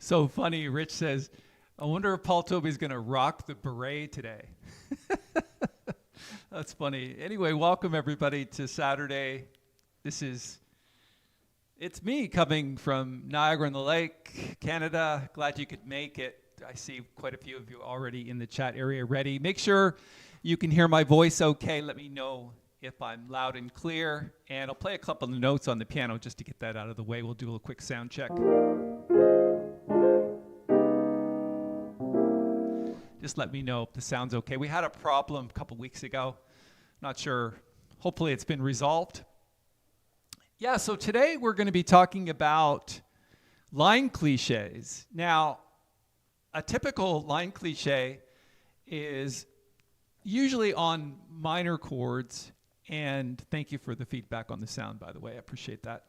So funny. Rich says, I wonder if Paul Tobey's going to rock the beret today. That's funny. Anyway, welcome everybody to Saturday. It's me coming from Niagara-on-the-Lake, Canada. Glad you could make it. I see quite a few of you already in the chat area ready. Make sure you can hear my voice okay. Let me know if I'm loud and clear. And I'll play a couple of notes on the piano just to get that out of the way. We'll do a quick sound check. Just let me know if the sound's okay. We had a problem a couple weeks ago. Not sure. Hopefully it's been resolved. Yeah, so today we're going to be talking about line cliches. Now, a typical line cliche is usually on minor chords. And thank you for the feedback on the sound, by the way. I appreciate that.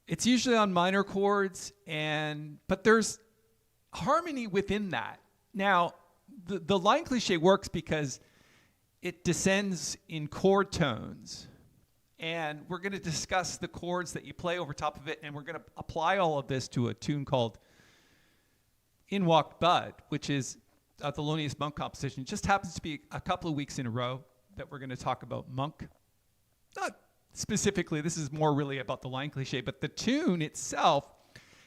It's usually on minor chords, but there's harmony within that. Now, the line cliche works because it descends in chord tones. And we're going to discuss the chords that you play over top of it, and we're going to apply all of this to a tune called In Walked Bud, which is a Thelonious Monk composition. It just happens to be a couple of weeks in a row that we're going to talk about Monk. Not specifically, this is more really about the line cliche, but the tune itself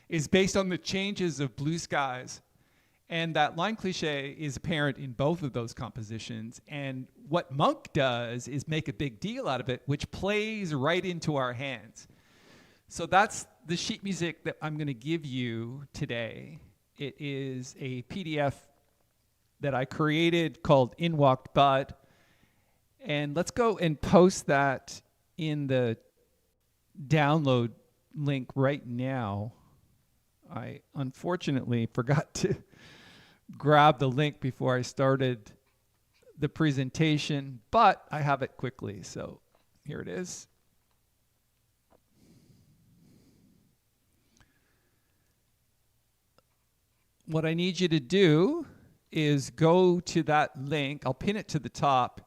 is based on the changes of Blue Skies. And that line cliche is apparent in both of those compositions. And what Monk does is make a big deal out of it, which plays right into our hands. So that's the sheet music that I'm going to give you today. It is a PDF that I created called In Walked Bud. And let's go and post that in the download link right now. I unfortunately forgot to grab the link before I started the presentation, but I have it quickly, so here it is. What I need you to do is go to that link. I'll pin it to the top.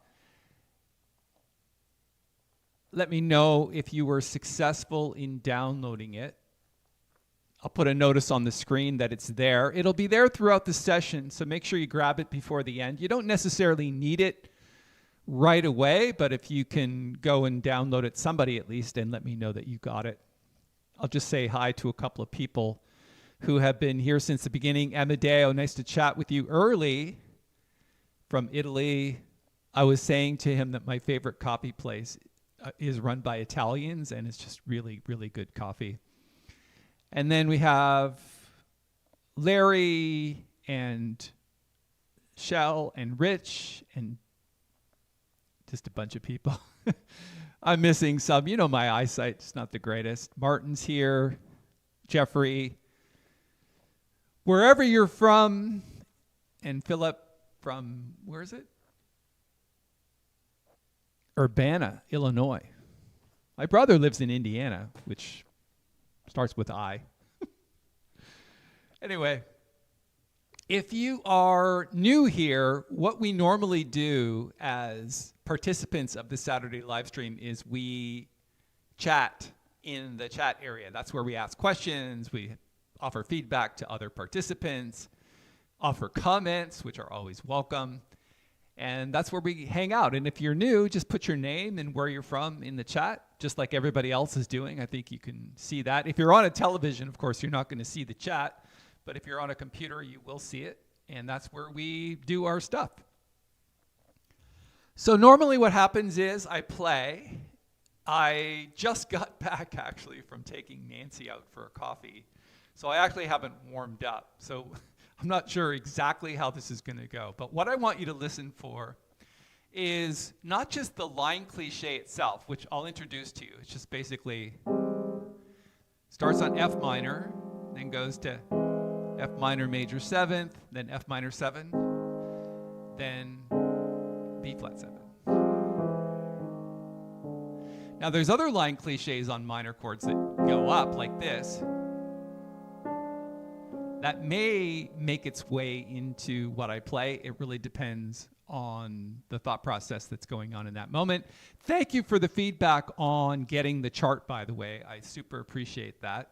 Let me know if you were successful in downloading it. I'll put a notice on the screen that it's there. It'll be there throughout the session, so make sure you grab it before the end. You don't necessarily need it right away, but if you can go and download it, somebody at least, and let me know that you got it. I'll just say hi to a couple of people who have been here since the beginning. Amadeo, nice to chat with you early from Italy. I was saying to him that my favorite coffee place is run by Italians, and it's just really, really good coffee. And then we have Larry and Shell and Rich and just a bunch of people. I'm missing some. You know, my eyesight's not the greatest. Martin's here, Jeffrey. Wherever you're from, and Philip from, where is it? Urbana, Illinois. My brother lives in Indiana, which starts with I. Anyway, if you are new here, what we normally do as participants of the Saturday live stream is we chat in the chat area. That's where we ask questions, we offer feedback to other participants, offer comments, which are always welcome. And that's where we hang out. And if you're new, just put your name and where you're from in the chat, just like everybody else is doing. I think you can see that. If you're on a television, of course, you're not going to see the chat. But if you're on a computer, you will see it. And that's where we do our stuff. So normally what happens is I play. I just got back, actually, from taking Nancy out for a coffee. So I actually haven't warmed up. So I'm not sure exactly how this is going to go, but what I want you to listen for is not just the line cliche itself, which I'll introduce to you. It's just basically starts on F minor, then goes to F minor major 7th, then F minor 7, then B flat 7. Now there's other line cliches on minor chords that go up like this. That may make its way into what I play. It really depends on the thought process that's going on in that moment. Thank you for the feedback on getting the chart, by the way. I super appreciate that.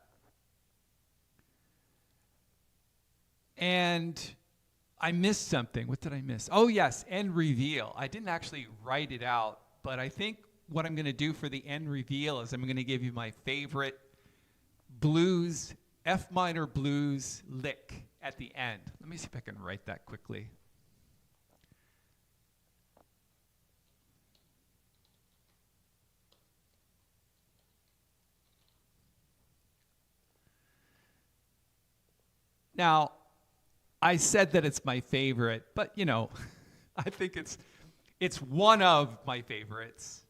And I missed something. What did I miss? Oh, yes, end reveal. I didn't actually write it out, but I think what I'm going to do for the end reveal is I'm going to give you my favorite blues, F minor blues lick at the end. Let me see if I can write that quickly. Now, I said that it's my favorite, but you know, I think it's one of my favorites.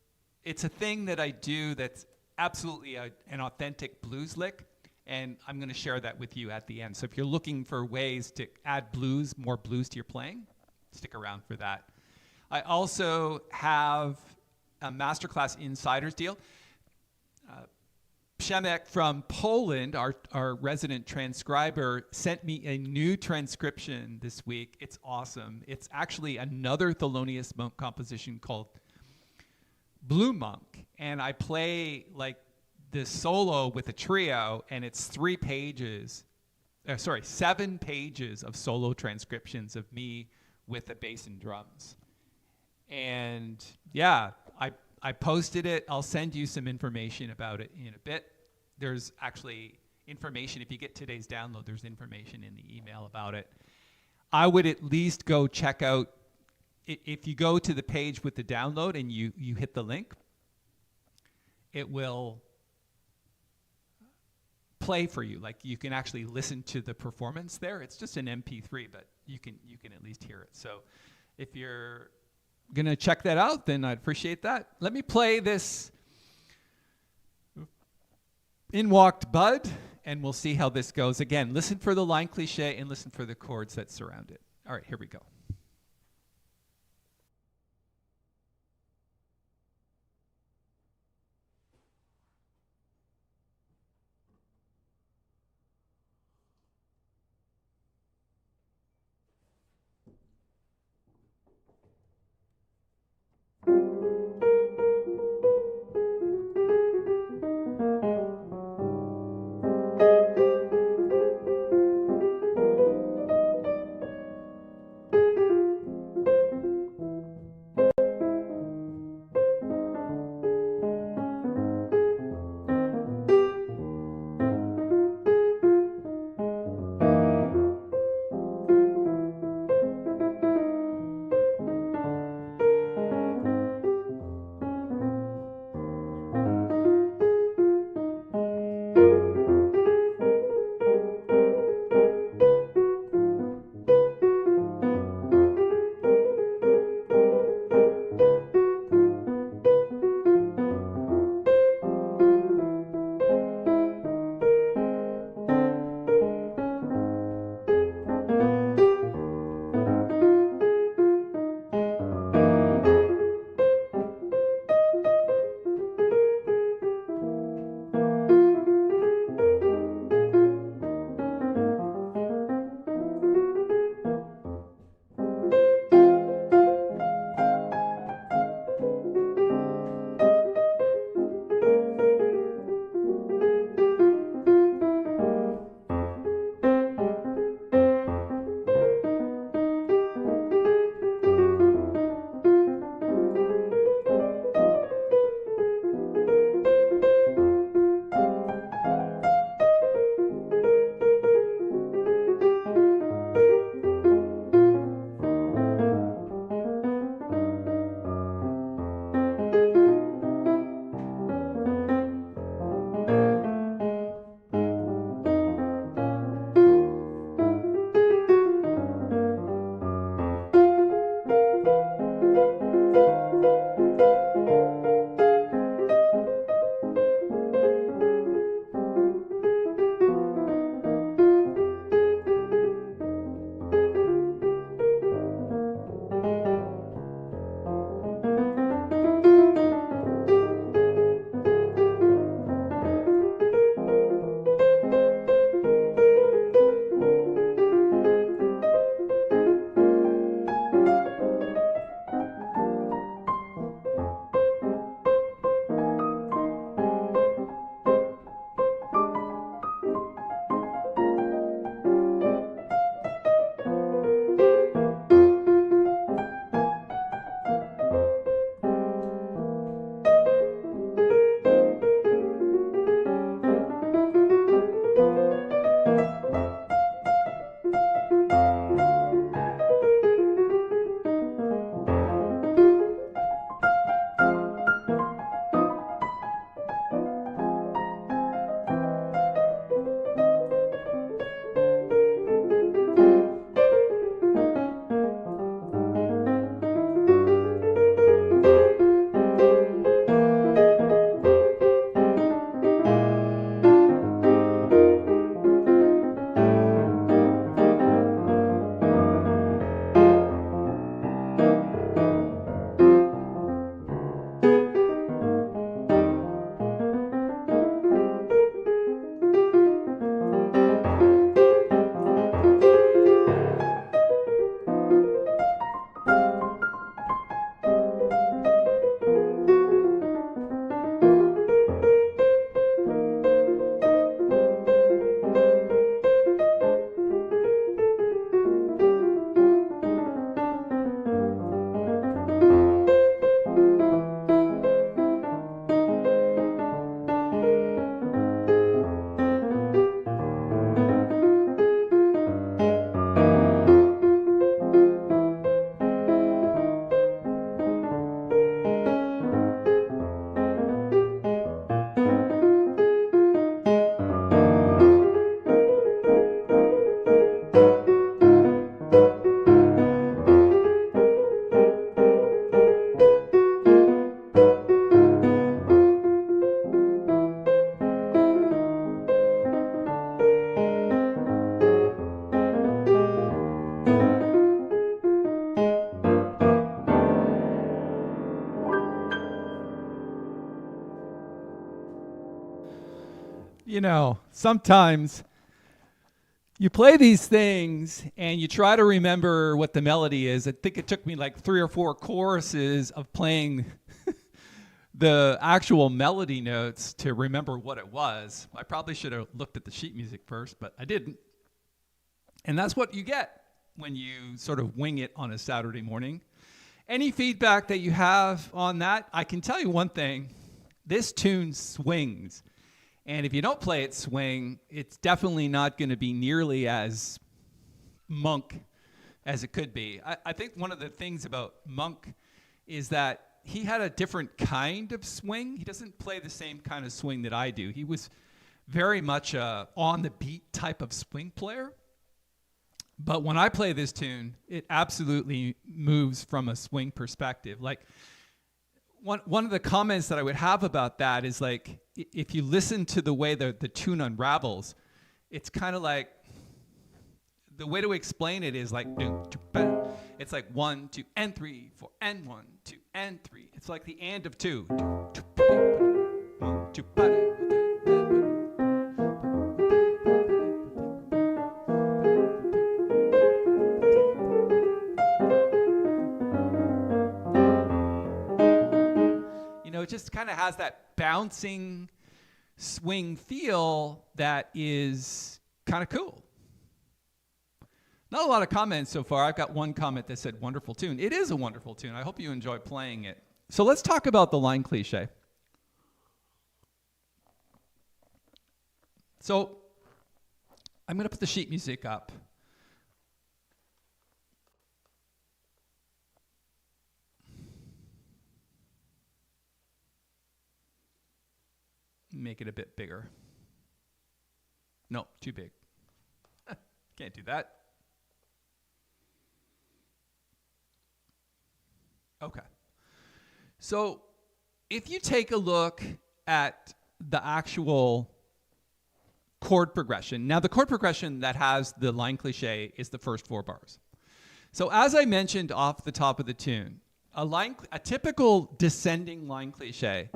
It's a thing that I do that's absolutely an authentic blues lick, and I'm going to share that with you at the end. So if you're looking for ways to add blues, more blues to your playing, stick around for that. I also have a masterclass insiders deal. Przemek from Poland, our resident transcriber, sent me a new transcription this week. It's awesome. It's actually another Thelonious Monk composition called Blue Monk. And I play like this solo with a trio, and it's 7 pages of solo transcriptions of me with the bass and drums. And yeah, I posted it. I'll send you some information about it in a bit. There's actually information. If you get today's download, there's information in the email about it. I would at least go check out, if you go to the page with the download and you hit the link, it will play for you. Like you can actually listen to the performance there. It's just an MP3, but you can at least hear it. So if you're gonna check that out, then I'd appreciate that. Let me play this In Walked Bud, and we'll see how this goes. Again, listen for the line cliché and listen for the chords that surround it. All right, here we go. sometimes you play these things and you try to remember what the melody is. I think it took me like 3 or 4 choruses of playing the actual melody notes to remember what it was. I probably should have looked at the sheet music first, but I didn't. And that's what you get when you sort of wing it on a Saturday morning. Any feedback that you have on that, I can tell you one thing. This tune swings. And if you don't play it swing, it's definitely not going to be nearly as Monk as it could be. I think one of the things about Monk is that he had a different kind of swing. He doesn't play the same kind of swing that I do. He was very much a on-the-beat type of swing player. But when I play this tune, it absolutely moves from a swing perspective. Like, one of the comments that I would have about that is, like, if you listen to the way the tune unravels, it's kind of like, the way to explain it is like, it's like 1, 2, and 3, 4, and 1, 2, and 3. It's like the and of 2. It just kind of has that bouncing swing feel that is kind of cool. Not a lot of comments so far. I've got one comment that said wonderful tune. It is a wonderful tune. I hope you enjoy playing it. So let's talk about the line cliché. So I'm going to put the sheet music up. Make it a bit bigger. No, too big. Can't do that. Okay. So if you take a look at the actual chord progression, now the chord progression that has the line cliché is the first 4 bars. So as I mentioned off the top of the tune, a typical descending line cliché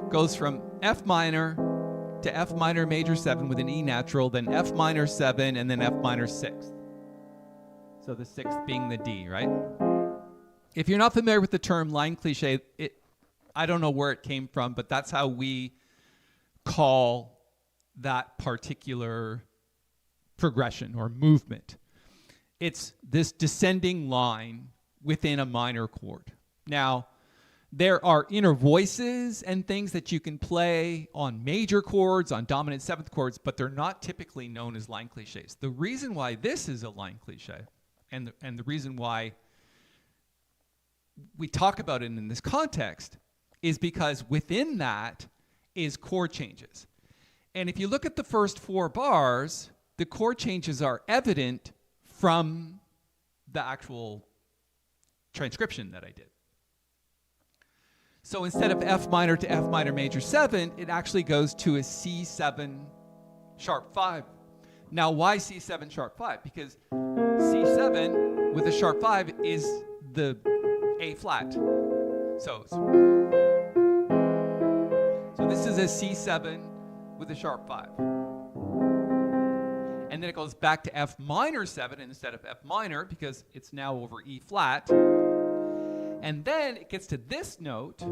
goes from F minor to F minor major 7 with an E natural, then F minor 7, and then F minor 6. So the 6th being the D, right? If you're not familiar with the term line cliché, I don't know where it came from, but that's how we call that particular progression or movement. It's this descending line within a minor chord. Now, there are inner voices and things that you can play on major chords, on dominant 7th chords, but they're not typically known as line clichés. The reason why this is a line cliché, and the reason why we talk about it in this context, is because within that is chord changes. And if you look at the first 4 bars, the chord changes are evident from the actual transcription that I did. So instead of F minor to F minor major 7, it actually goes to a C7 sharp 5. Now, why C7 sharp 5? Because C7 with a sharp 5 is the A flat. So this is a C7 with a sharp 5. And then it goes back to F minor 7 instead of F minor because it's now over E flat. And then it gets to this note,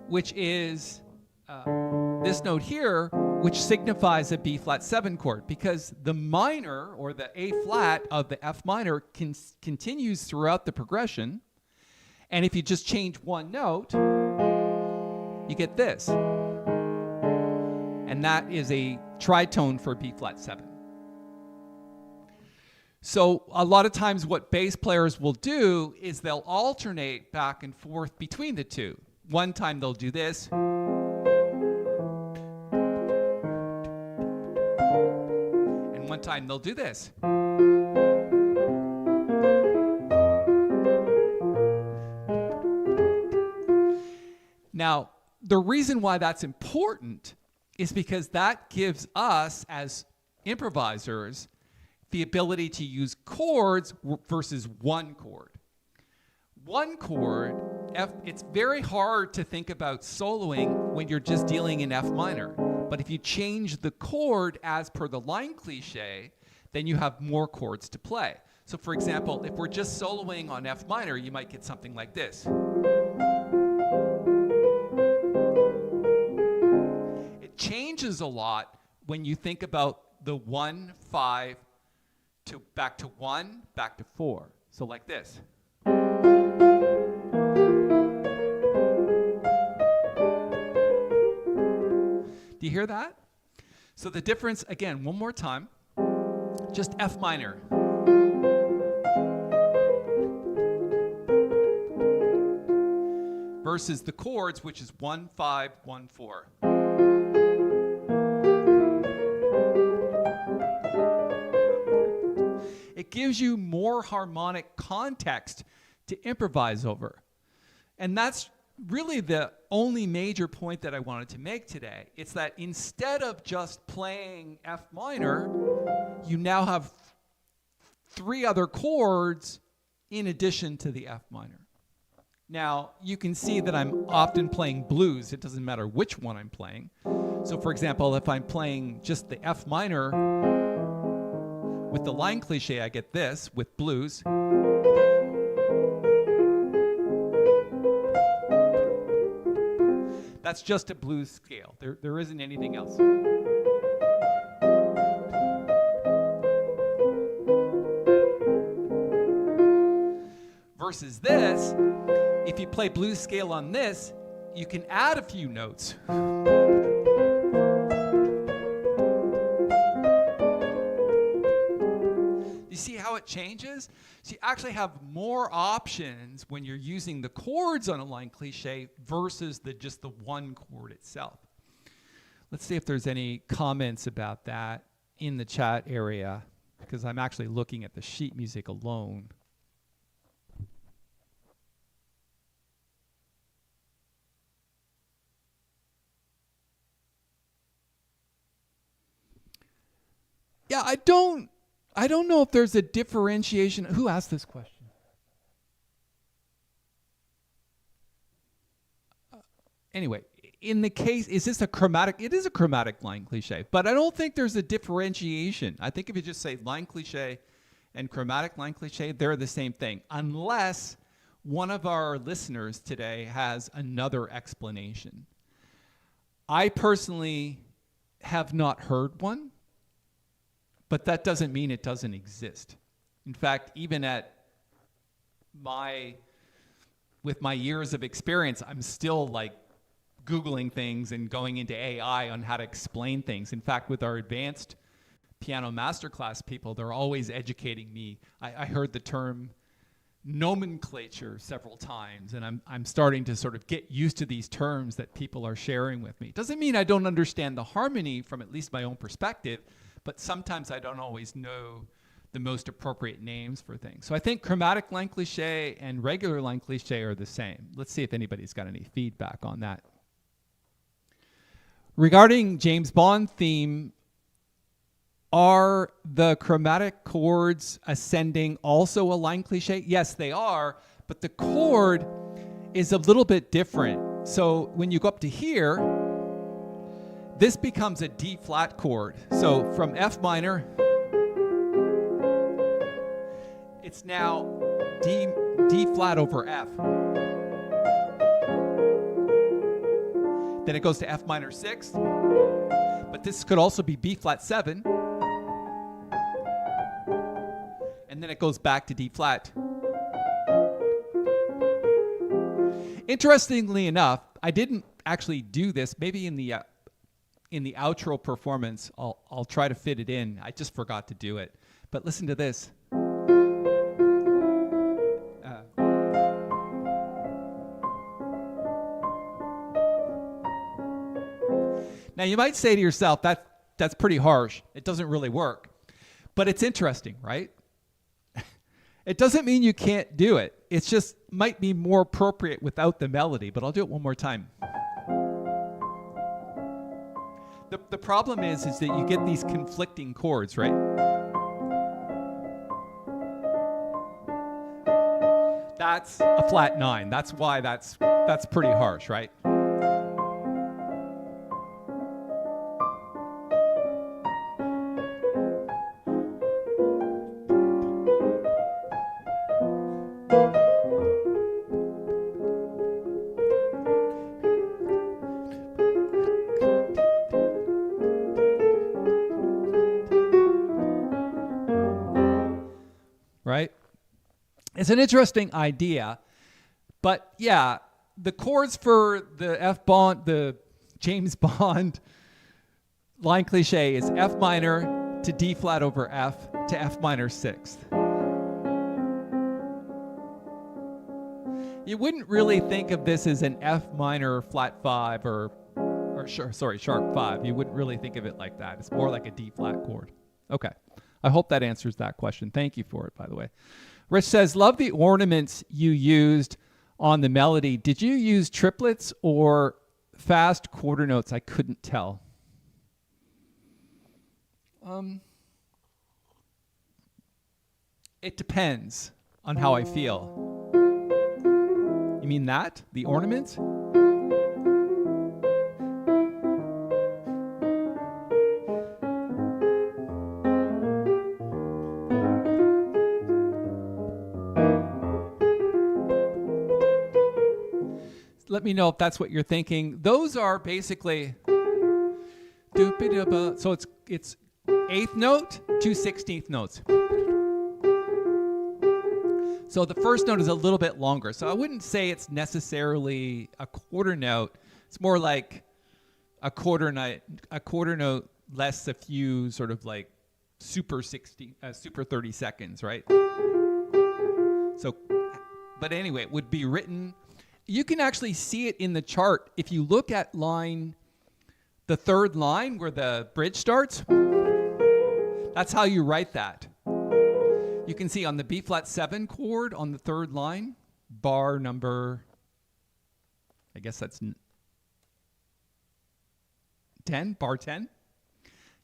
which is this note here, which signifies a B flat 7 chord, because the minor or the A flat of the F minor continues throughout the progression. And if you just change one note, you get this. And that is a tritone for B flat 7. So a lot of times what bass players will do is they'll alternate back and forth between the two. One time they'll do this. And one time they'll do this. Now, the reason why that's important is because that gives us as improvisers the ability to use chords versus one chord. One chord, it's very hard to think about soloing when you're just dealing in F minor, But if you change the chord as per the line cliché, then you have more chords to play. So for example, if we're just soloing on F minor, you might get something like this. It changes a lot when you think about the 1, 5, to back to 1, back to 4. So like this. Do you hear that? So the difference, again, one more time, just F minor. Versus the chords, which is 1, 5, 1, 4. It gives you more harmonic context to improvise over. And that's really the only major point that I wanted to make today. It's that instead of just playing F minor, you now have 3 other chords in addition to the F minor. Now, you can see that I'm often playing blues. It doesn't matter which one I'm playing. So for example, if I'm playing just the F minor with the line cliché, I get this with blues. That's just a blues scale. There isn't anything else. Versus this, if you play blues scale on this, you can add a few notes. You see how it changes? So you actually have more options when you're using the chords on a line cliché versus just the one chord itself. Let's see if there's any comments about that in the chat area, because I'm actually looking at the sheet music alone. Yeah, I don't know if there's a differentiation. Who asked this question? Anyway, in the case, is this a chromatic? It is a chromatic line cliché, but I don't think there's a differentiation. I think if you just say line cliché and chromatic line cliché, they're the same thing, unless one of our listeners today has another explanation. I personally have not heard one. But that doesn't mean it doesn't exist. In fact, even with my years of experience, I'm still like Googling things and going into AI on how to explain things. In fact, with our advanced piano masterclass people, they're always educating me. I heard the term nomenclature several times, and I'm starting to sort of get used to these terms that people are sharing with me. Doesn't mean I don't understand the harmony from at least my own perspective, but sometimes I don't always know the most appropriate names for things. So I think chromatic line cliché and regular line cliché are the same. Let's see if anybody's got any feedback on that. Regarding James Bond theme, are the chromatic chords ascending also a line cliché? Yes, they are, but the chord is a little bit different. So when you go up to here, this becomes a D flat chord. So from F minor, it's now D flat over F. Then it goes to F minor 6, but this could also be B flat 7. And then it goes back to D flat. Interestingly enough, I didn't actually do this. Maybe in the outro performance, I'll try to fit it in. I just forgot to do it. But listen to this. Now you might say to yourself, that's pretty harsh. It doesn't really work. But it's interesting, right? It doesn't mean you can't do it. It's just might be more appropriate without the melody, but I'll do it one more time. The problem is that you get these conflicting chords, right? That's a flat 9. That's why that's pretty harsh, right? It's an interesting idea, but yeah, the chords for the James Bond line cliché is F minor to D flat over F to F minor sixth. You wouldn't really think of this as an F minor flat 5 or sharp 5. You wouldn't really think of it like that. It's more like a D flat chord. Okay. I hope that answers that question. Thank you for it, by the way. Rich says, love the ornaments you used on the melody. Did you use triplets or fast quarter notes? I couldn't tell. It depends on how I feel. You mean that? The ornament? Let me know if that's what you're thinking. Those are basically so it's eighth note, 2 16th notes. So the first note is a little bit longer. So I wouldn't say it's necessarily a quarter note. It's more like a quarter note less a few sort of like super 30 seconds, right? So, but anyway, it would be written. You can actually see it in the chart. If you look at the third line where the bridge starts, that's how you write that. You can see on the B flat 7 chord on the third line, bar number, I guess that's 10, bar 10.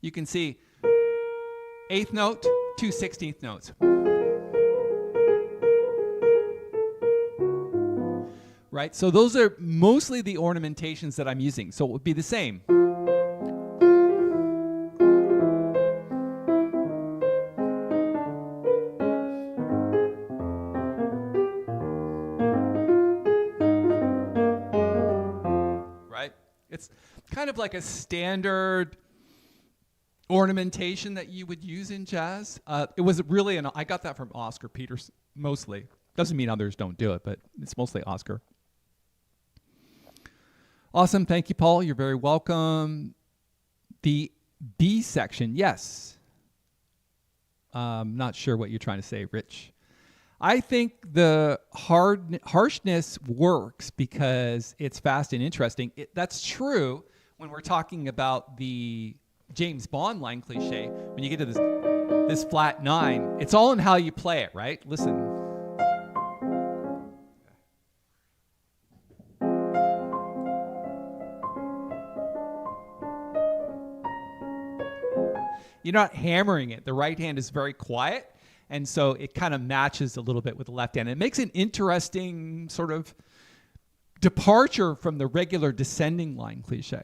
You can see eighth note, 2 16th notes. Right? So those are mostly the ornamentations that I'm using. So it would be the same. Right? It's kind of like a standard ornamentation that you would use in jazz. It was really, I got that from Oscar Peterson, mostly. Doesn't mean others don't do it, but it's mostly Oscar. Awesome. Thank you, Paul. You're very welcome. The B section. Yes. Not sure what you're trying to say, Rich. I think the harshness works because it's fast and interesting. That's true when we're talking about the James Bond line cliche. When you get to this flat 9, it's all in how you play it, right? Listen. You're not hammering it. The right hand is very quiet, and so it kind of matches a little bit with the left hand. It makes an interesting sort of departure from the regular descending line cliche.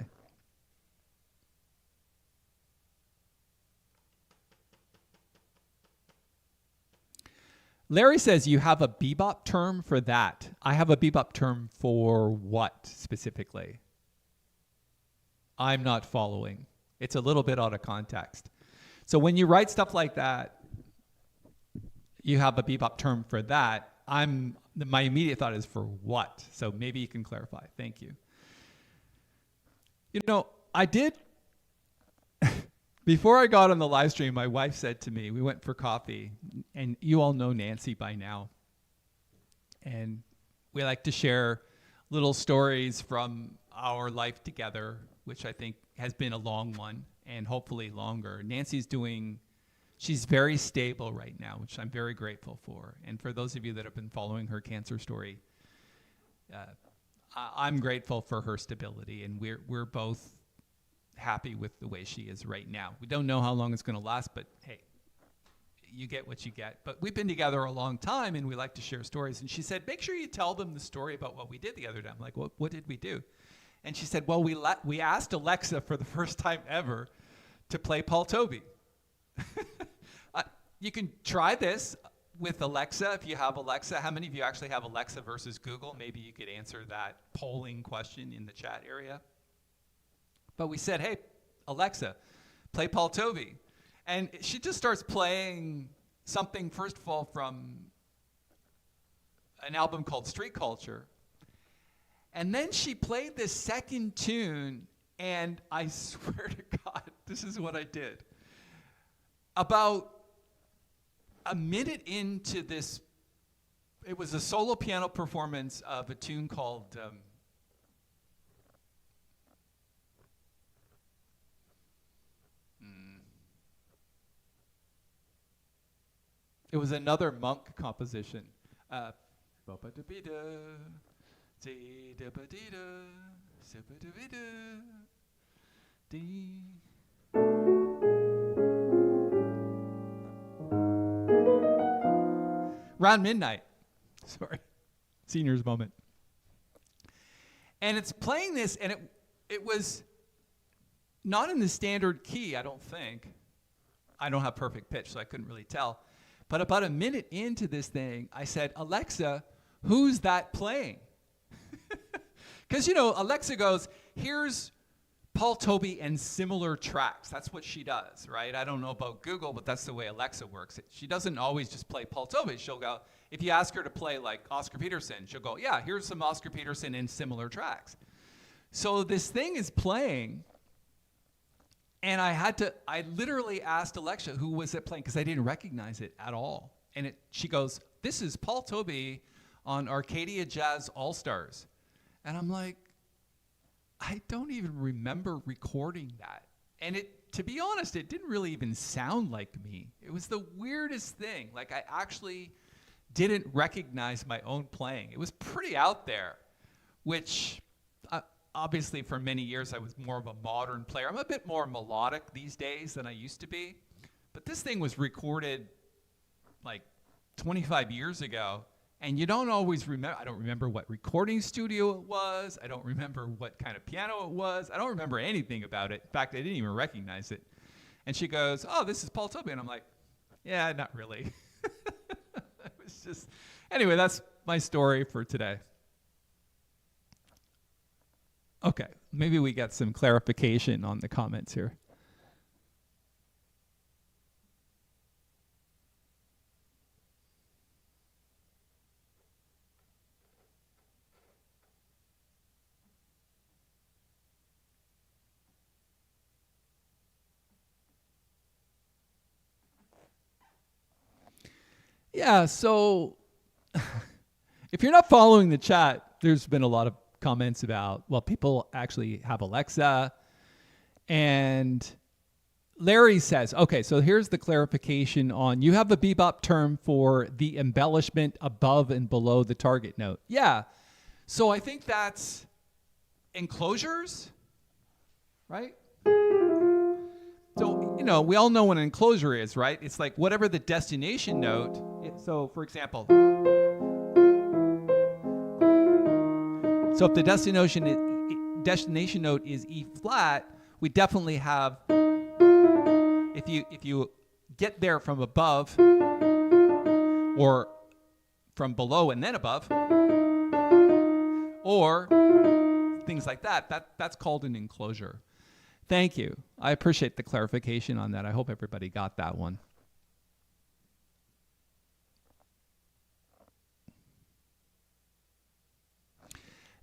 Larry says you have a bebop term for that. I have a bebop term for what specifically? I'm not following. It's a little bit out of context. So when you write stuff like that, you have a bebop term for that. My immediate thought is for what? So maybe you can clarify. Thank you. You know, I did, before I got on the live stream, my wife said to me, we went for coffee, and you all know Nancy by now. And we like to share little stories from our life together, which I think has been a long one and hopefully longer. She's very stable right now, which I'm very grateful for. And for those of you that have been following her cancer story, I'm grateful for her stability, and we're both happy with the way she is right now. We don't know how long it's going to last, but hey, you get what you get. But we've been together a long time, and we like to share stories. And she said, make sure you tell them the story about what we did the other day. I'm like, what did we do? And she said, well, we asked Alexa for the first time ever to play Paul Tobey. You can try this with Alexa if you have Alexa. How many of you actually have Alexa versus Google? Maybe you could answer that polling question in the chat area. But we said, hey, Alexa, play Paul Tobey. And she just starts playing something, first of all, from an album called Street Culture. And then she played this second tune, and I swear to God, this is what I did. About a minute into this, it was a solo piano performance of a tune called it was another Monk composition. Around midnight. Sorry. Senior's moment. And it's playing this, and it was not in the standard key, I don't think. I don't have perfect pitch, so I couldn't really tell. But about a minute into this thing, I said, Alexa, who's that playing? Because, Alexa goes, here's Paul Tobey and similar tracks. That's what she does, right? I don't know about Google, but that's the way Alexa works. She doesn't always just play Paul Tobey. She'll go, if you ask her to play like Oscar Peterson, she'll go, yeah, here's some Oscar Peterson and similar tracks. So this thing is playing, and I literally asked Alexa, who was it playing? Because I didn't recognize it at all. And she goes, this is Paul Tobey on Arcadia Jazz All-Stars. And I'm like, I don't even remember recording that. And to be honest, it didn't really even sound like me. It was the weirdest thing. Like, I actually didn't recognize my own playing. It was pretty out there, which obviously for many years I was more of a modern player. I'm a bit more melodic these days than I used to be. But this thing was recorded like 25 years ago. And you don't always remember. I don't remember what recording studio it was. I don't remember what kind of piano it was. I don't remember anything about it. In fact, I didn't even recognize it. And she goes, oh, this is Paul Tobey. And I'm like, yeah, not really. It was just, anyway, that's my story for today. Okay, maybe we get some clarification on the comments here. Yeah, so if you're not following the chat, there's been a lot of comments about, well, people actually have Alexa. And Larry says, okay, so here's the clarification on, you have a bebop term for the embellishment above and below the target note. Yeah, so I think that's enclosures, right? So, we all know what an enclosure is, right? It's like whatever the destination note. So, for example, so if the destination note is E flat, we definitely have, if you get there from above or from below and then above, or things like that's called an enclosure. Thank you. I appreciate the clarification on that. I hope everybody got that one.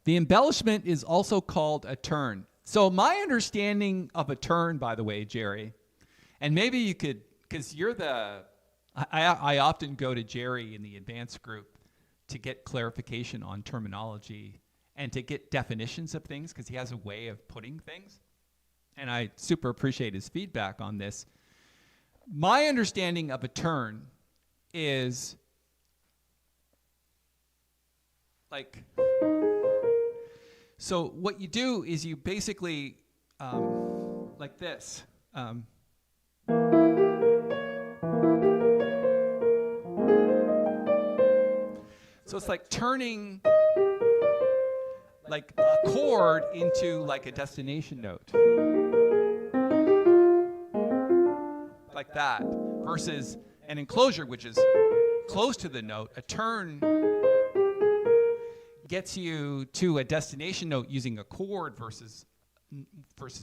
The embellishment is also called a turn. So my understanding of a turn, by the way, Jerry, and maybe you could, because I often go to Jerry in the advanced group to get clarification on terminology and to get definitions of things, because he has a way of putting things. And I super appreciate his feedback on this. My understanding of a turn is like, so what you do is you basically, like this. So it's like turning like a chord into like a destination note. Like that, versus an enclosure, which is close to the note. A turn gets you to a destination note using a chord versus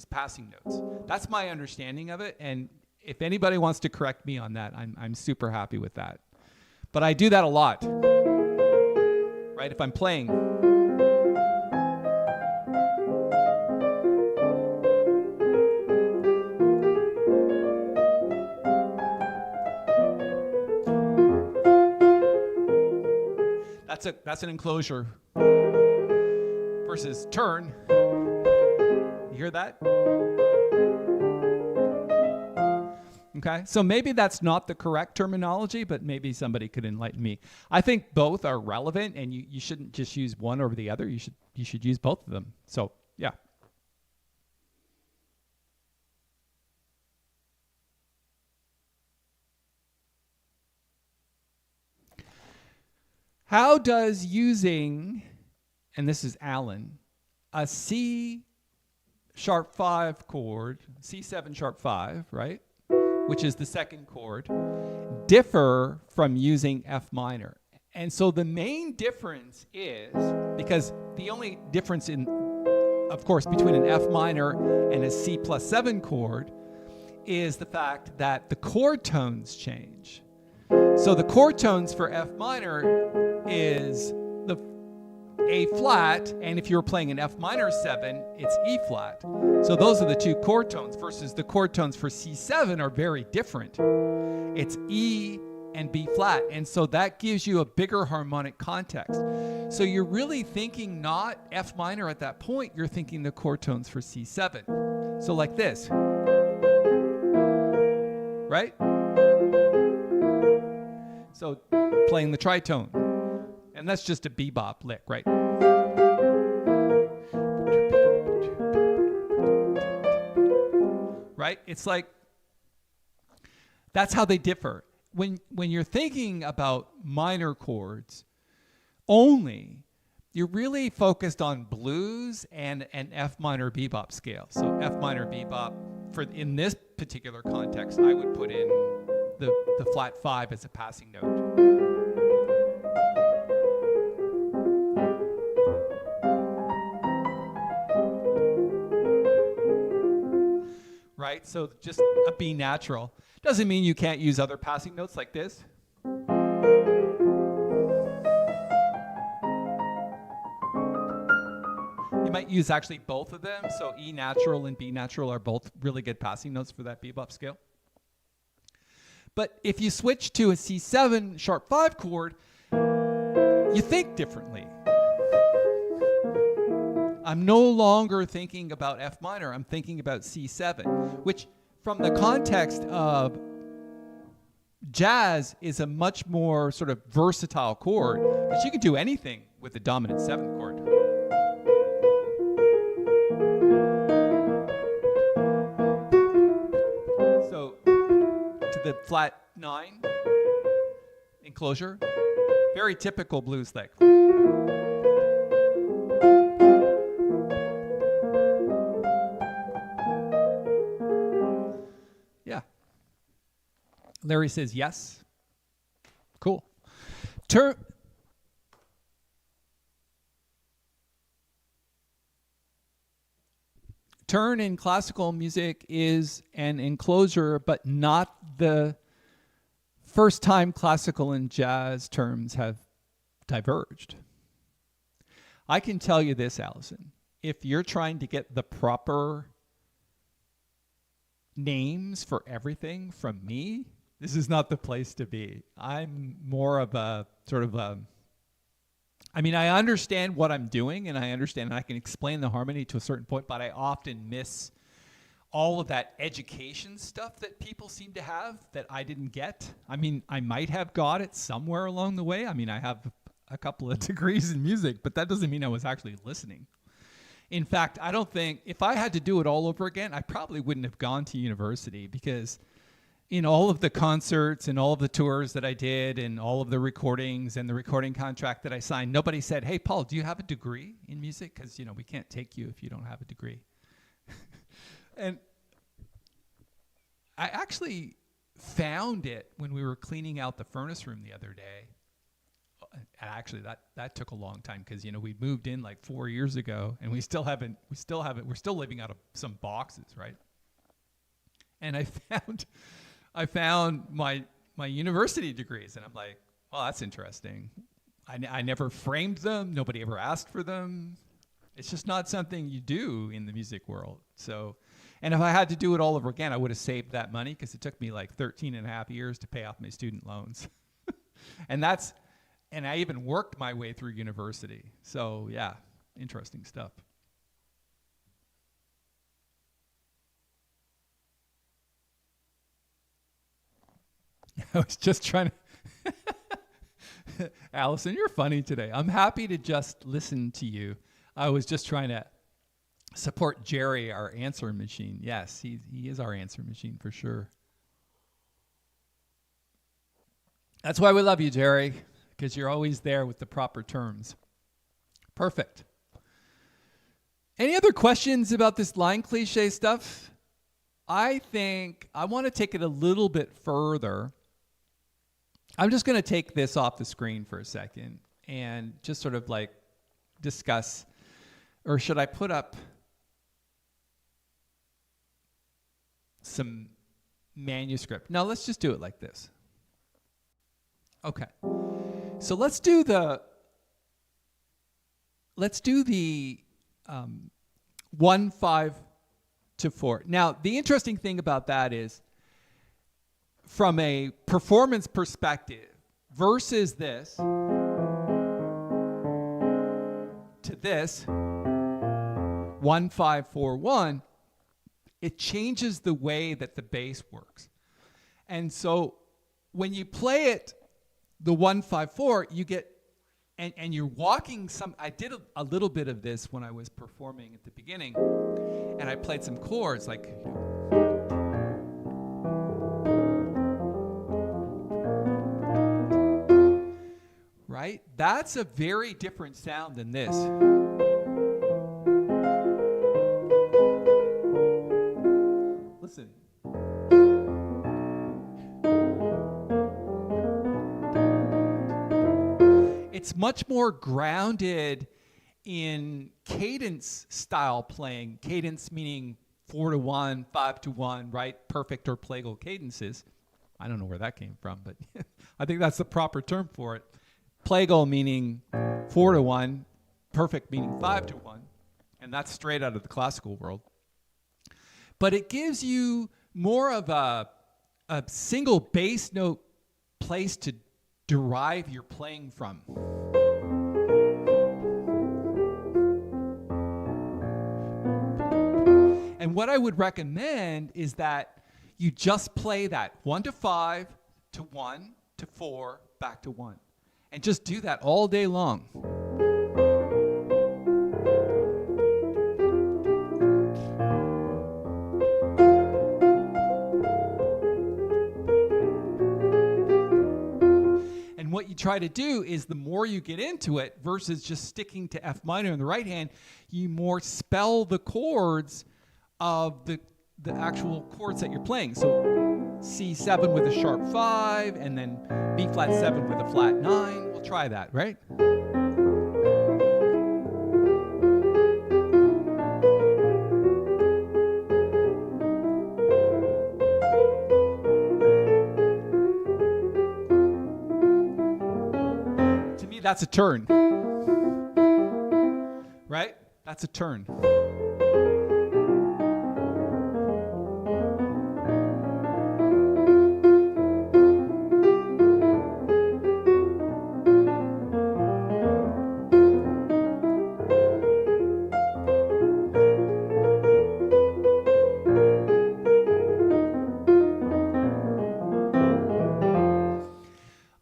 passing notes. That's my understanding of it, and if anybody wants to correct me on that, I'm super happy with that. But I do that a lot. right? If I'm playing, that's an enclosure versus turn. You hear that? Okay, so maybe that's not the correct terminology, but maybe somebody could enlighten me. I think both are relevant, and you shouldn't just use one over the other. You should use both of them. So yeah. How does using, and this is Alan, a C sharp 5 chord, C7 sharp 5, right, which is the second chord, differ from using F minor? And so the main difference is, because the only difference of course, between an F minor and a C+7 chord is the fact that the chord tones change. So the chord tones for F minor is the A flat, and if you were playing an F minor 7, it's E flat. So those are the two chord tones, versus the chord tones for C7 are very different. It's E and B flat, and so that gives you a bigger harmonic context. So you're really thinking not F minor at that point, you're thinking the chord tones for C7. So like this, right? So playing the tritone, and that's just a bebop lick, right? Right? It's like, that's how they differ. When you're thinking about minor chords only, you're really focused on blues and an F minor bebop scale. So F minor bebop, in this particular context, I would put in the flat 5 as a passing note. Right? So just a B natural. Doesn't mean you can't use other passing notes like this. You might use actually both of them. So E natural and B natural are both really good passing notes for that bebop scale. But if you switch to a C7 sharp 5 chord, you think differently. I'm no longer thinking about F minor, I'm thinking about C7, which from the context of jazz is a much more sort of versatile chord, because you can do anything with the dominant 7 chord. So to the flat 9 enclosure, very typical blues lick. Yeah. Larry says yes. Cool. Turn in classical music is an enclosure, but not the first time classical and jazz terms have diverged. I can tell you this, Allison. If you're trying to get the proper names for everything from me, this is not the place to be. I'm more of a sort of a, I mean, I understand what I'm doing, and I understand and I can explain the harmony to a certain point, but I often miss all of that education stuff that people seem to have that I didn't get. I mean, I might have got it somewhere along the way. I mean, I have a couple of degrees in music, but that doesn't mean I was actually listening. In fact, I don't think, if I had to do it all over again, I probably wouldn't have gone to university, because in all of the concerts and all of the tours that I did and all of the recordings and the recording contract that I signed, nobody said, "Hey, Paul, do you have a degree in music? Because, you know, we can't take you if you don't have a degree." And I actually found it when we were cleaning out the furnace room the other day. And actually that took a long time, because, you know, we moved in like 4 years ago, and we're still living out of some boxes, right? And I found my university degrees, and I'm like, well, that's interesting. I never framed them. Nobody ever asked for them. It's just not something you do in the music world. So, and if I had to do it all over again, I would have saved that money because it took me like 13 and a half years to pay off my student loans. and I even worked my way through university. So yeah, interesting stuff. I was just trying to, Allison, you're funny today. I'm happy to just listen to you. I was just trying to support Jerry, our answer machine. Yes, he is our answer machine for sure. That's why we love you, Jerry, because you're always there with the proper terms. Perfect. Any other questions about this line cliche stuff? I think I want to take it a little bit further. I'm just going to take this off the screen for a second and just sort of like discuss, or should I put up some manuscript? No, let's just do it like this. Okay. So let's do the 1, 5 to 4. Now, the interesting thing about that is, from a performance perspective versus this to this 1, 5, 4, 1, it changes the way that the bass works. And so when you play it the 1, 5, 4, you get and you're walking some. I did a little bit of this when I was performing at the beginning, and I played some chords like, right? That's a very different sound than this. Listen. It's much more grounded in cadence style playing. Cadence meaning 4 to 1, 5 to 1, right? Perfect or plagal cadences. I don't know where that came from, but I think that's the proper term for it. Plagal meaning 4 to 1, perfect meaning 5 to 1, and that's straight out of the classical world. But it gives you more of a single bass note place to derive your playing from. And what I would recommend is that you just play that 1 to 5 to 1 to 4 back to 1. And just do that all day long. And what you try to do is, the more you get into it versus just sticking to F minor in the right hand, you more spell the chords of the actual chords that you're playing. So C7 with a sharp 5, and then B flat 7 with a flat 9. We'll try that, right? To me, that's a turn. Right? That's a turn.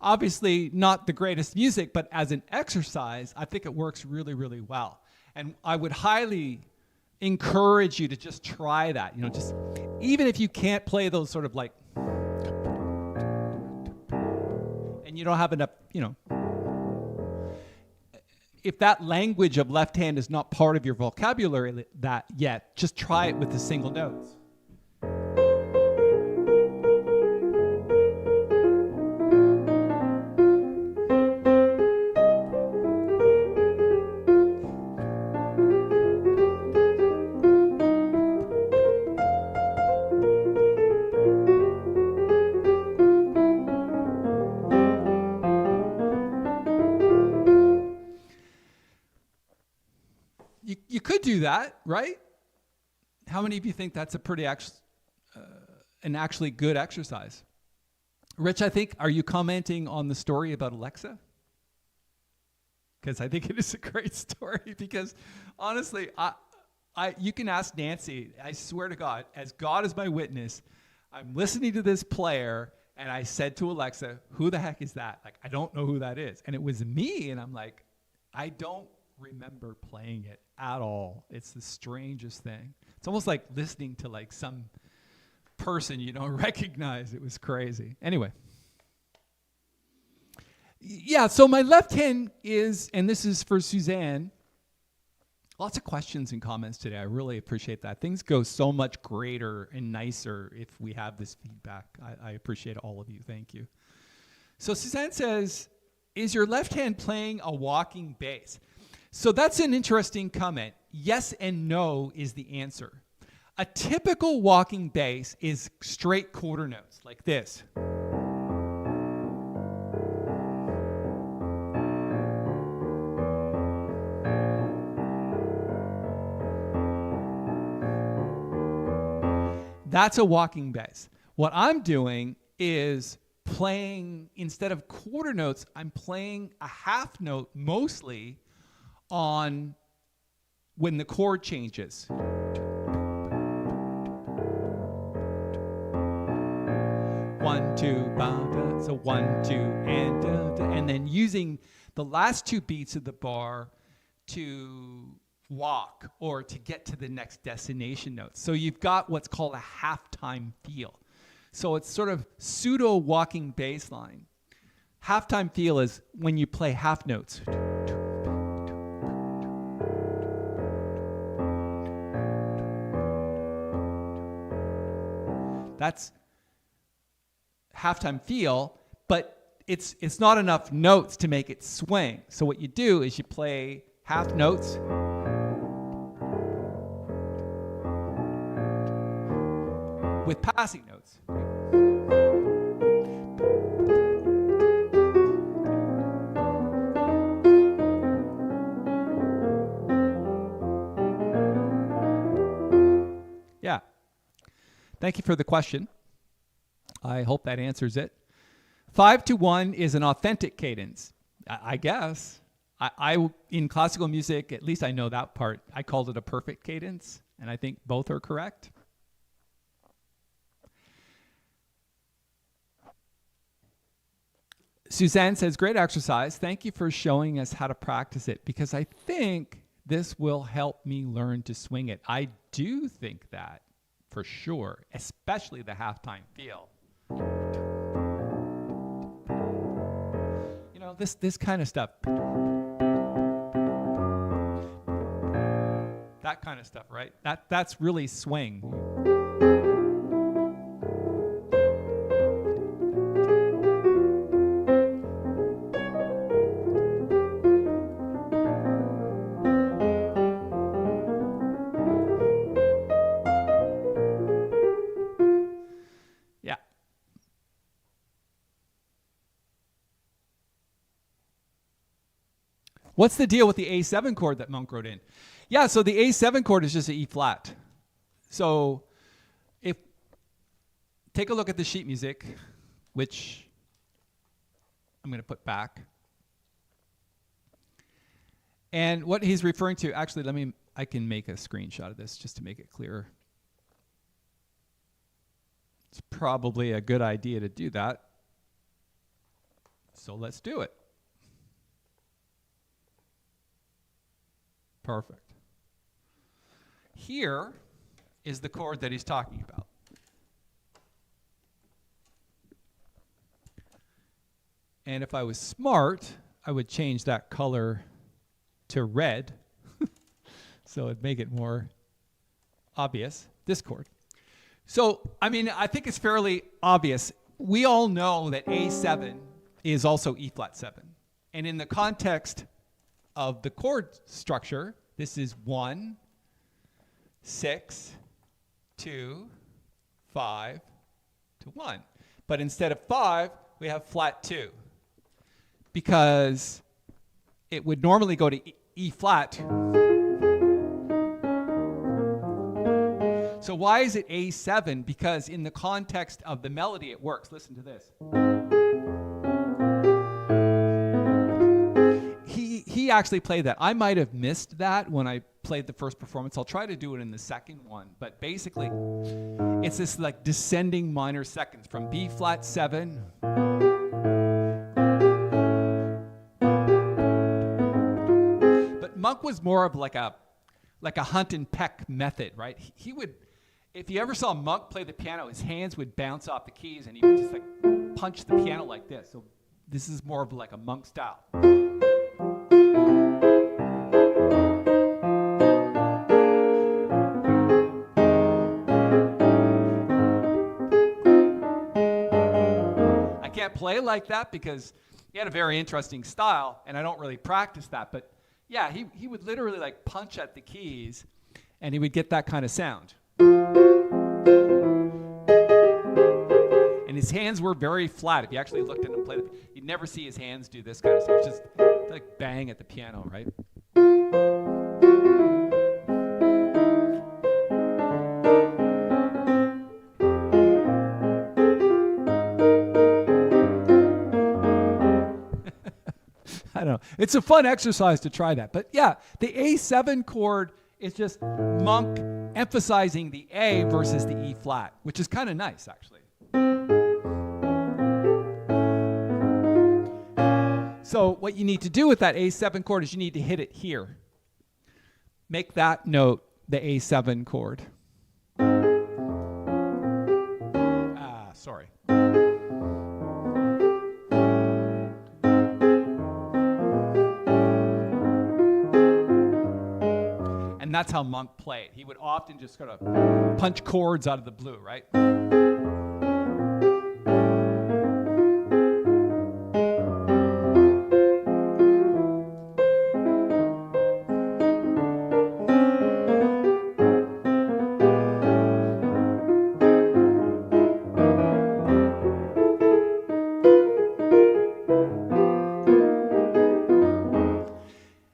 Obviously not the greatest music, but as an exercise, I think it works really, really well. And I would highly encourage you to just try that. You know, just even if you can't play those sort of like, and you don't have enough, you know, if that language of left hand is not part of your vocabulary that yet, just try it with the single notes. could do that, right? How many of you think that's a pretty an actually good exercise? Rich, I think, are you commenting on the story about Alexa? Because I think it is a great story. Because honestly, you can ask Nancy. I swear to God, as God is my witness, I'm listening to this player, and I said to Alexa, "Who the heck is that? Like, I don't know who that is." And it was me, and I'm like, I don't remember playing it at all. It's the strangest thing. It's almost like listening to like some person you don't recognize. It was crazy. Anyway. Yeah, so my left hand is, and this is for Suzanne. Lots of questions and comments today. I really appreciate that. Things go so much greater and nicer if we have this feedback. I appreciate all of you. Thank you. So Suzanne says, is your left hand playing a walking bass? So that's an interesting comment. Yes and no is the answer. A typical walking bass is straight quarter notes like this. That's a walking bass. What I'm doing is playing, instead of quarter notes, I'm playing a half note mostly on when the chord changes. 1, 2, ba, so 1, 2, and then using the last 2 beats of the bar to walk or to get to the next destination note. So you've got what's called a halftime feel. So it's sort of pseudo walking bass line. Halftime feel is when you play half notes. That's halftime feel, but it's not enough notes to make it swing. So what you do is you play half notes with passing notes. Yeah. Thank you for the question. I hope that answers it. 5-1 is an authentic cadence, I guess. I in classical music, at least I know that part, I called it a perfect cadence, and I think both are correct. Suzanne says, great exercise. Thank you for showing us how to practice it, because I think this will help me learn to swing it. I do think that for sure, especially the halftime feel. You know, this kind of stuff. That kind of stuff, right? That's really swing. What's the deal with the A7 chord that Monk wrote in? Yeah, so the A7 chord is just an E flat. So take a look at the sheet music, which I'm going to put back. And what he's referring to, actually, I can make a screenshot of this just to make it clearer. It's probably a good idea to do that. So let's do it. Perfect. Here is the chord that he's talking about. And if I was smart, I would change that color to red so it'd make it more obvious, this chord. So, I think it's fairly obvious. We all know that A7 is also E flat 7. And in the context of the chord structure, this is 1, 6, 2, 5 to 1. But instead of 5, we have flat 2. Because it would normally go to E flat So why is it A7? Because in the context of the melody, it works. Listen to this. He actually played that. I might have missed that when I played the first performance. I'll try to do it in the second one. But basically, it's this like descending minor seconds from B flat 7. But Monk was more of like a hunt and peck method, right? He would, if you ever saw Monk play the piano, his hands would bounce off the keys and he would just like punch the piano like this. So this is more of like a Monk style. I can't play like that because he had a very interesting style and I don't really practice that. But yeah, he would literally like punch at the keys and he would get that kind of sound. And his hands were very flat. If you actually looked at him play, you'd never see his hands do this kind of stuff. It's just like bang at the piano, right? I don't know. It's a fun exercise to try that. But yeah, the A7 chord is just Monk emphasizing the A versus the E flat, which is kind of nice, actually. So what you need to do with that A7 chord is you need to hit it here. Make that note the A7 chord. Sorry. And that's how Monk played. He would often just sort of punch chords out of the blue, right?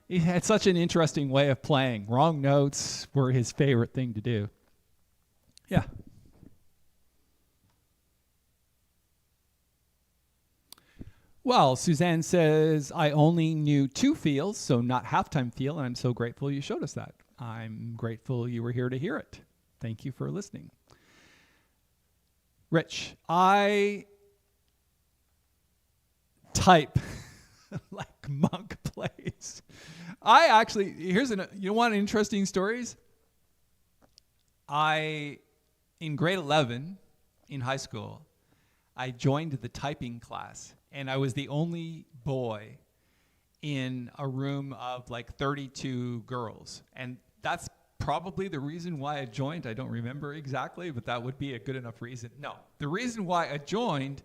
He had such an interesting way of playing. Wrong notes were his favorite thing to do. Yeah. Well, Suzanne says, I only knew 2 feels, so not halftime feel, and I'm so grateful you showed us that. I'm grateful you were here to hear it. Thank you for listening. Rich, I type like Monk plays. I actually, you want interesting stories? In grade 11 in high school, I joined the typing class and I was the only boy in a room of like 32 girls. And that's probably the reason why I joined. I don't remember exactly, but that would be a good enough reason. No, the reason why I joined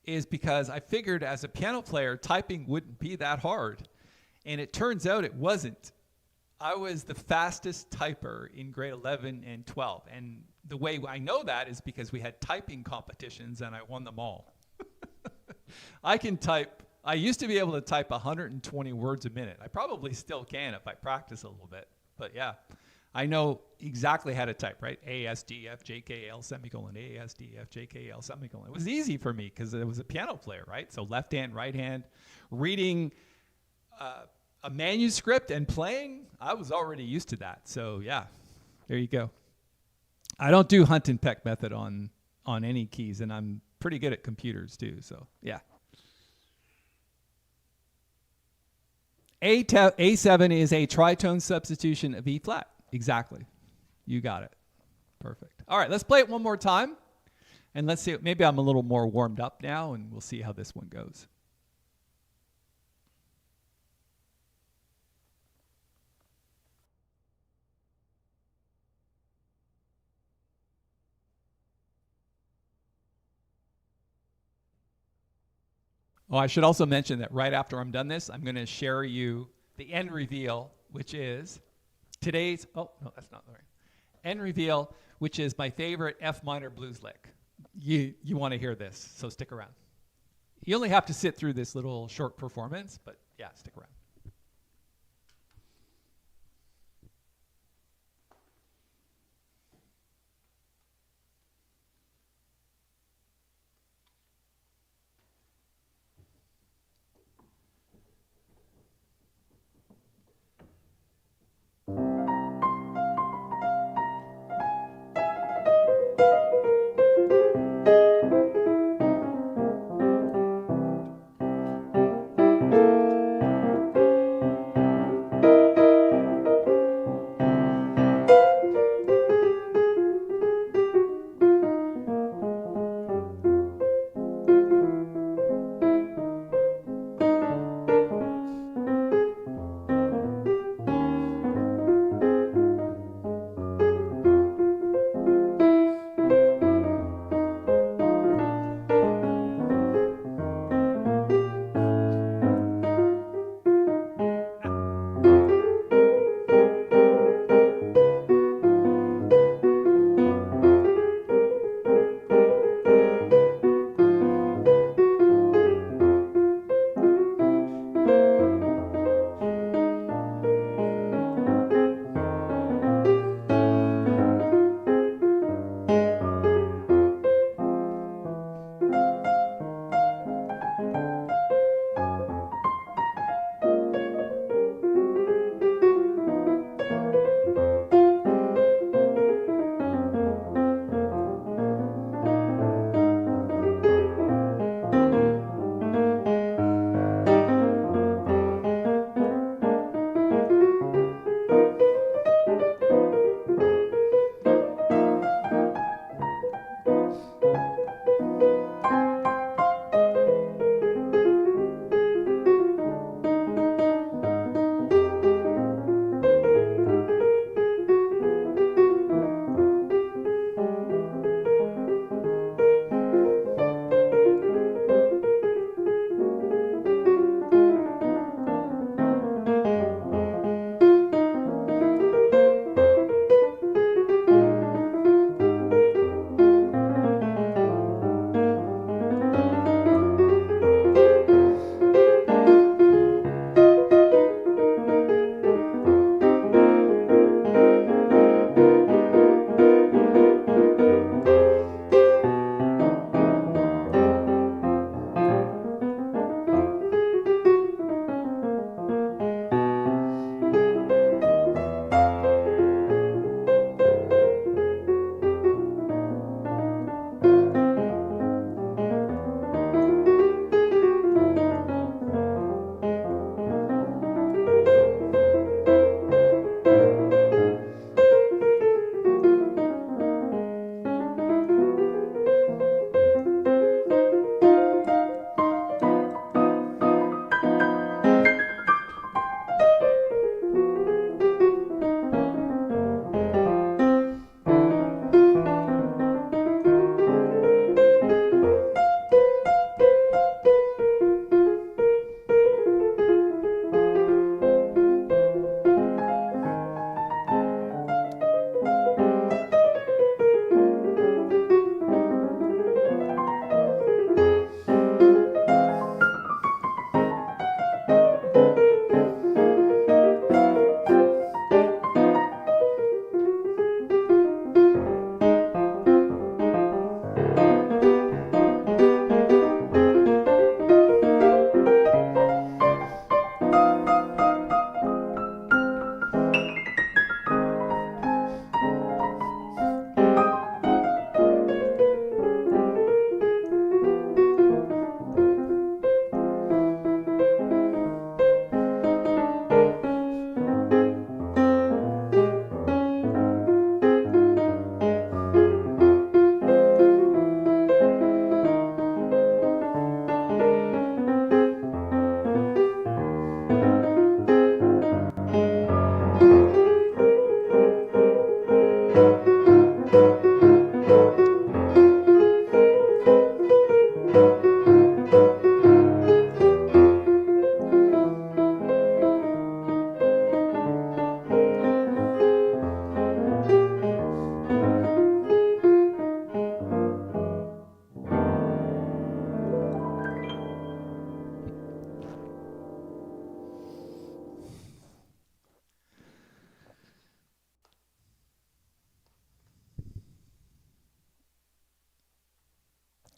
is because I figured as a piano player, typing wouldn't be that hard. And it turns out it wasn't. I was the fastest typer in grade 11 and 12. And the way I know that is because we had typing competitions and I won them all. I can type. I used to be able to type 120 words a minute. I probably still can if I practice a little bit. But yeah, I know exactly how to type, right? A, S, D, F, J, K, L, semicolon, A, S, D, F, J, K, L, semicolon. It was easy for me because I was a piano player, right? So left hand, right hand, reading a manuscript and playing, I was already used to that. So yeah, there you go. I don't do hunt and peck method on any keys, and I'm pretty good at computers too. So yeah. A7 is a tritone substitution of E flat. Exactly. You got it. Perfect. All right, let's play it one more time. And let's see, maybe I'm a little more warmed up now, and we'll see how this one goes. Oh, I should also mention that right after I'm done this, I'm going to share you the end reveal, which is today's, oh, no, that's not right. End reveal, which is my favorite F minor blues lick. You want to hear this, so stick around. You only have to sit through this little short performance, but yeah, stick around.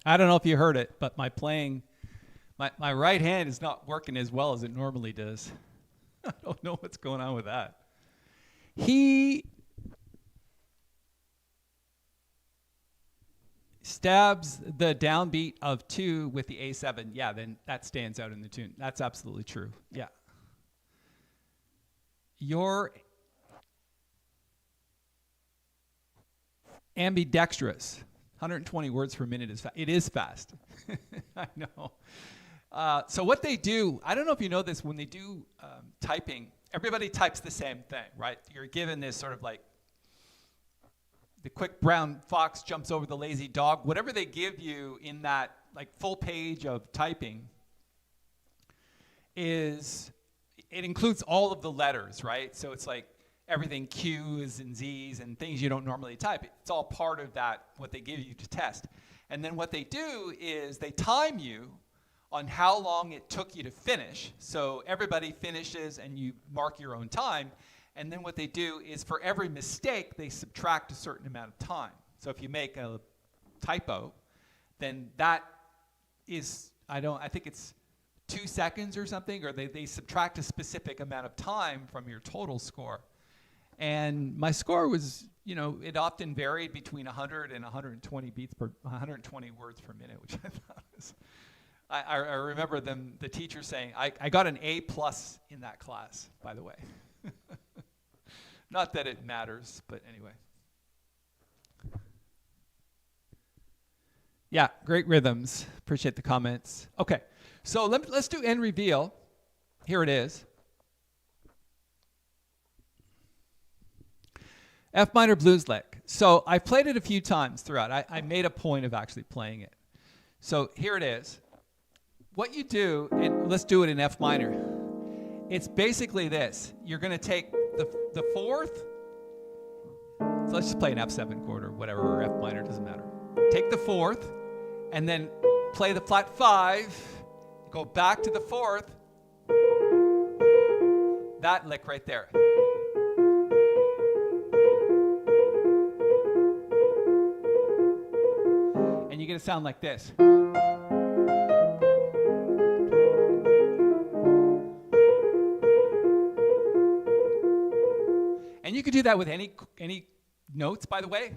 I don't know if you heard it, but my playing, my right hand is not working as well as it normally does. I don't know what's going on with that. He stabs the downbeat of 2 with the A7. Yeah, then that stands out in the tune. That's absolutely true. Yeah. You're ambidextrous. 120 words per minute is fast. It is fast. I know. So what they do, I don't know if you know this, when they do typing, everybody types the same thing, right? You're given this sort of like, the quick brown fox jumps over the lazy dog. Whatever they give you in that like full page of typing it includes all of the letters, right? So it's like everything Q's and Z's and things you don't normally type. It's all part of that, what they give you to test. And then what they do is they time you on how long it took you to finish. So everybody finishes and you mark your own time. And then what they do is for every mistake, they subtract a certain amount of time. So if you make a typo, then that is, I think it's 2 seconds or something, or they subtract a specific amount of time from your total score. And my score was, it often varied between 100 and 120 120 words per minute, which I thought was, I remember the teacher saying, I got an A+ in that class, by the way. Not that it matters, but anyway. Yeah, great rhythms. Appreciate the comments. Okay, so let's do end reveal. Here it is. F minor blues lick. So I played it a few times throughout. I made a point of actually playing it. So here it is. What you do, and let's do it in F minor. It's basically this. You're going to take the fourth. So let's just play an F7 chord or whatever, or F minor, doesn't matter. Take the fourth, and then play the flat 5, go back to the fourth, that lick right there. And you get a sound like this. And you could do that with any notes, by the way.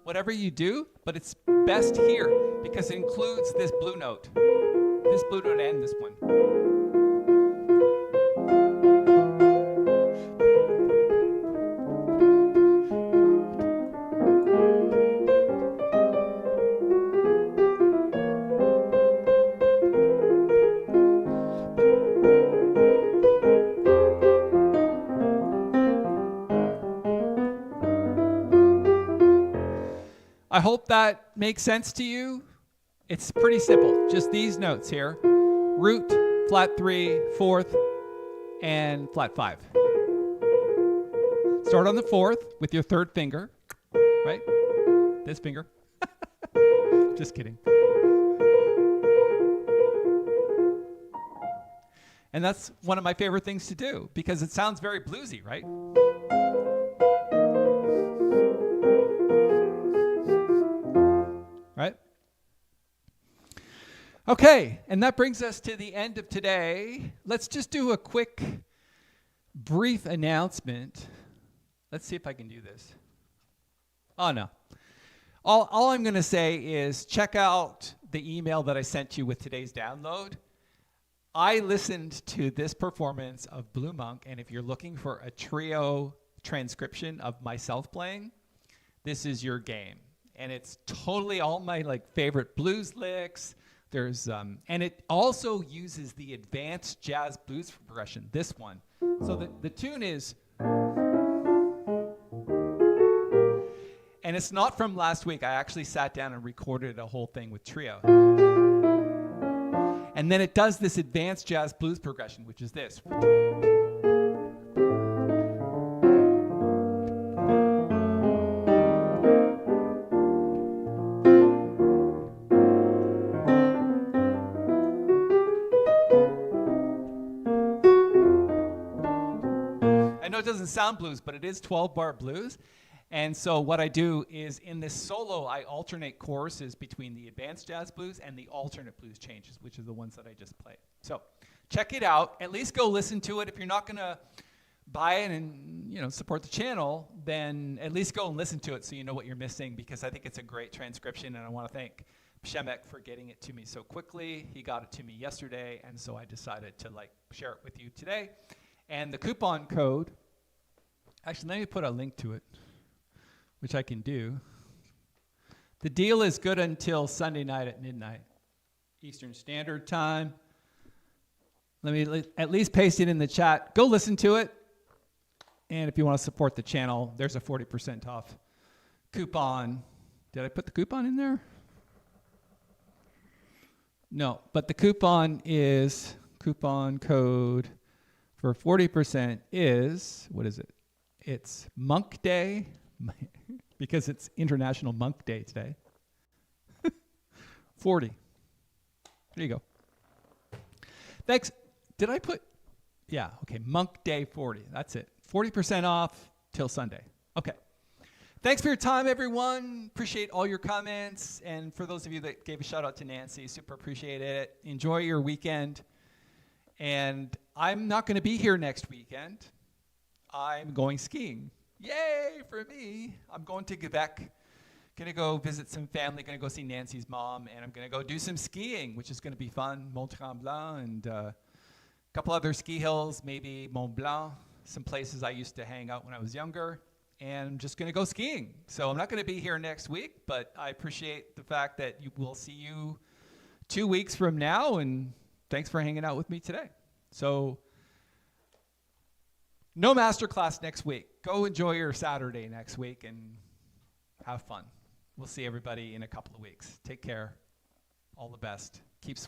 Whatever you do, but it's best here because it includes this blue note and this one. I hope that makes sense to you. It's pretty simple. Just these notes here. Root, flat 3, fourth, and flat 5. Start on the fourth with your third finger, right? This finger. Just kidding. And that's one of my favorite things to do because it sounds very bluesy, right? Right? Okay, and that brings us to the end of today. Let's just do a quick, brief announcement. Let's see if I can do this. Oh, no. All I'm going to say is check out the email that I sent you with today's download. I listened to this performance of Blue Monk, and if you're looking for a trio transcription of myself playing, this is your game. And it's totally all my favorite blues licks. There's and it also uses the advanced jazz blues progression, this one. So the tune is, and it's not from last week. I actually sat down and recorded a whole thing with trio. And then it does this advanced jazz blues progression, which is this. I know it doesn't sound blues, but it is 12-bar blues. And so what I do is in this solo, I alternate choruses between the advanced jazz blues and the alternate blues changes, which are the ones that I just played. So check it out. At least go listen to it. If you're not going to buy it and support the channel, then at least go and listen to it so you know what you're missing, because I think it's a great transcription, and I want to thank Przemek for getting it to me so quickly. He got it to me yesterday, and so I decided to share it with you today. And the coupon code, actually let me put a link to it, which I can do. The deal is good until Sunday night at midnight, Eastern Standard Time. Let me at least paste it in the chat. Go listen to it. And if you want to support the channel, there's a 40% off coupon. Did I put the coupon in there? No, but the coupon code for 40% is, what is it? It's Monk Day, because it's International Monk Day today. 40. There you go. Thanks. Did I put? Yeah, okay, Monk Day 40. That's it. 40% off till Sunday. Okay. Thanks for your time, everyone. Appreciate all your comments. And for those of you that gave a shout out to Nancy, super appreciate it. Enjoy your weekend. And I'm not going to be here next weekend. I'm going skiing. Yay for me. I'm going to Quebec. Going to go visit some family. Going to go see Nancy's mom. And I'm going to go do some skiing, which is going to be fun. Mont Tremblant and a couple other ski hills, maybe Mont Blanc, some places I used to hang out when I was younger. And I'm just going to go skiing. So I'm not going to be here next week, but I appreciate the fact that we'll see you 2 weeks from now. And thanks for hanging out with me today. So no masterclass next week. Go enjoy your Saturday next week and have fun. We'll see everybody in a couple of weeks. Take care. All the best. Keep swinging.